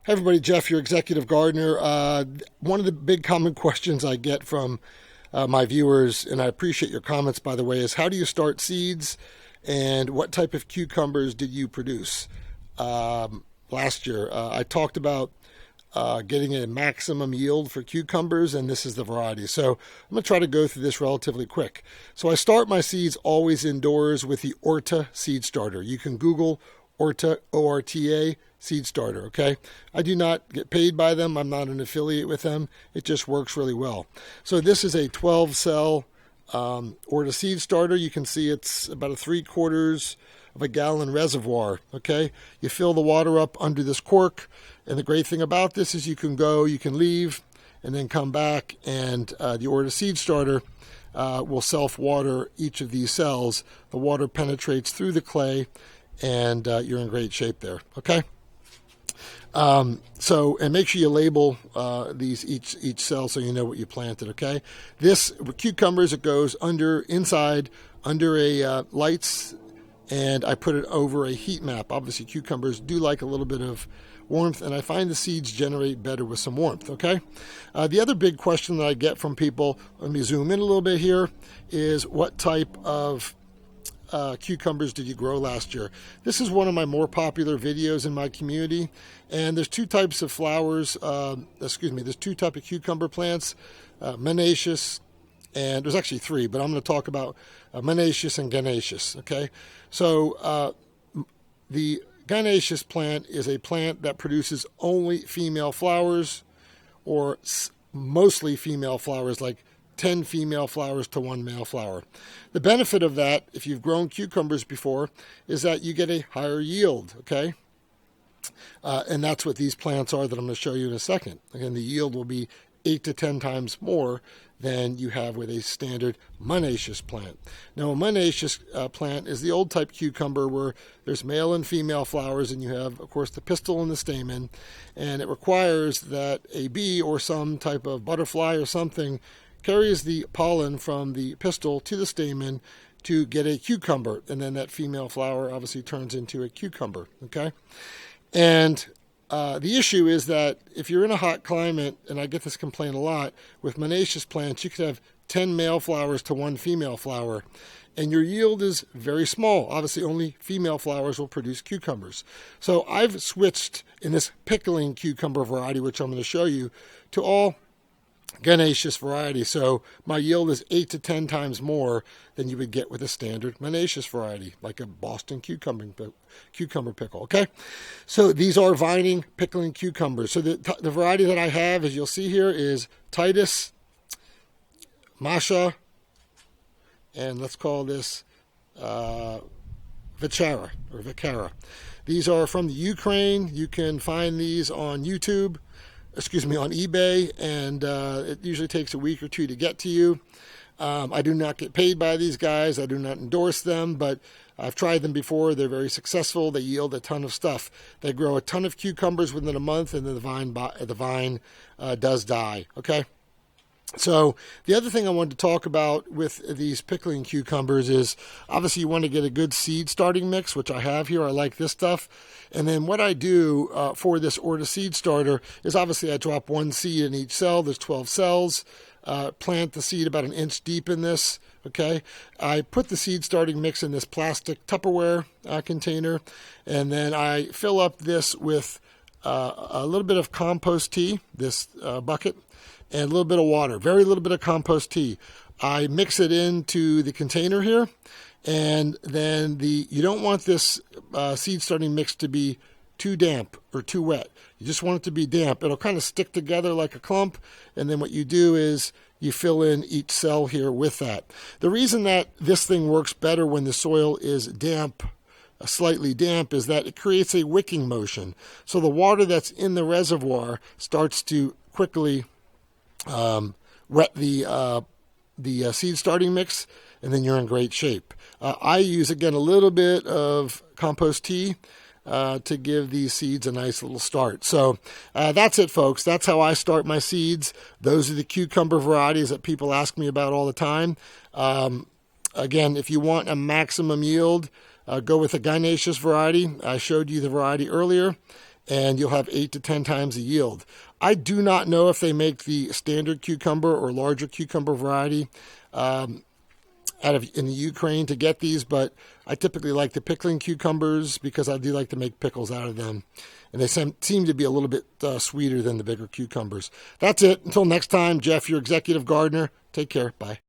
Hi everybody, Jeff, your executive gardener. One of the big common questions I get from my viewers, and I appreciate your comments by the way, is how do you start seeds and what type of cucumbers did you produce last year? I talked about getting a maximum yield for cucumbers, and this is the variety. So I'm going to try to go through this relatively quick. So I start my seeds always indoors with the Orta seed starter. You can Google Orta, O-R-T-A, seed starter, okay? I do not get paid by them. I'm not an affiliate with them. It just works really well. So this is a 12-cell Orta seed starter. You can see it's about a 3/4 of a gallon reservoir, okay? You fill the water up under this cork, and the great thing about this is you can go, you can leave, and then come back, and the Orta seed starter will self-water each of these cells. The water penetrates through the clay, and you're in great shape there, okay? And make sure you label these each cell so you know what you planted, okay? This, with cucumbers, it goes inside under a lights, and I put it over a heat map. Obviously, cucumbers do like a little bit of warmth, and I find the seeds generate better with some warmth, okay? The other big question that I get from people, let me zoom in a little bit here, is what type of cucumbers did you grow last year? This is one of my more popular videos in my community, and there's two types of flowers, there's two types of cucumber plants, monoecious, and there's actually three, but I'm going to talk about monoecious and gynoecious, okay? So the gynoecious plant is a plant that produces only female flowers, or mostly female flowers, like 10 female flowers to 1 male flower. The benefit of that, if you've grown cucumbers before, is that you get a higher yield, okay? And that's what these plants are that I'm going to show you in a second. Again, the yield will be 8 to 10 times more than you have with a standard monoecious plant. Now, a monoecious plant is the old type cucumber where there's male and female flowers, and you have, of course, the pistil and the stamen, and it requires that a bee or some type of butterfly or something carries the pollen from the pistil to the stamen to get a cucumber, and then that female flower obviously turns into a cucumber, okay? And the issue is that if you're in a hot climate, and I get this complaint a lot, with monoecious plants, you could have 10 male flowers to 1 female flower, and your yield is very small. Obviously, only female flowers will produce cucumbers. So I've switched in this pickling cucumber variety, which I'm going to show you, to all gynoecious variety. So my yield is 8 to 10 times more than you would get with a standard monoecious variety, like a Boston cucumber pickle, okay? So these are vining pickling cucumbers. So the variety that I have, as you'll see here, is Titus, Masha, and let's call this Vichara, or Vicara. These are from the Ukraine. You can find these on on eBay, and it usually takes a week or two to get to you. I do not get paid by these guys. I do not endorse them, but I've tried them before. They're very successful. They yield a ton of stuff. They grow a ton of cucumbers within a month, and then the vine does die, okay? So the other thing I wanted to talk about with these pickling cucumbers is obviously you want to get a good seed starting mix, which I have here. I like this stuff. And then what I do for this Orta seed starter is obviously I drop 1 seed in each cell. There's 12 cells. Plant the seed about 1 inch deep in this, okay? I put the seed starting mix in this plastic Tupperware container, and then I fill up this with a little bit of compost tea, this bucket, and a little bit of water, very little bit of compost tea. I mix it into the container here, and then you don't want this seed starting mix to be too damp or too wet. You just want it to be damp. It'll kind of stick together like a clump, and then what you do is you fill in each cell here with that. The reason that this thing works better when the soil is damp, slightly damp, is that it creates a wicking motion. So the water that's in the reservoir starts to quickly wet the seed starting mix, and then you're in great shape. I use, again, a little bit of compost tea to give these seeds a nice little start. So that's it, folks. That's how I start my seeds. Those are the cucumber varieties that people ask me about all the time. Again, if you want a maximum yield, go with a gynoecious variety. I showed you the variety earlier. and you'll have 8 to 10 times the yield. I do not know if they make the standard cucumber or larger cucumber variety in the Ukraine to get these, but I typically like the pickling cucumbers because I do like to make pickles out of them. And they seem to be a little bit sweeter than the bigger cucumbers. That's it. Until next time, Jeff, your executive gardener. Take care. Bye.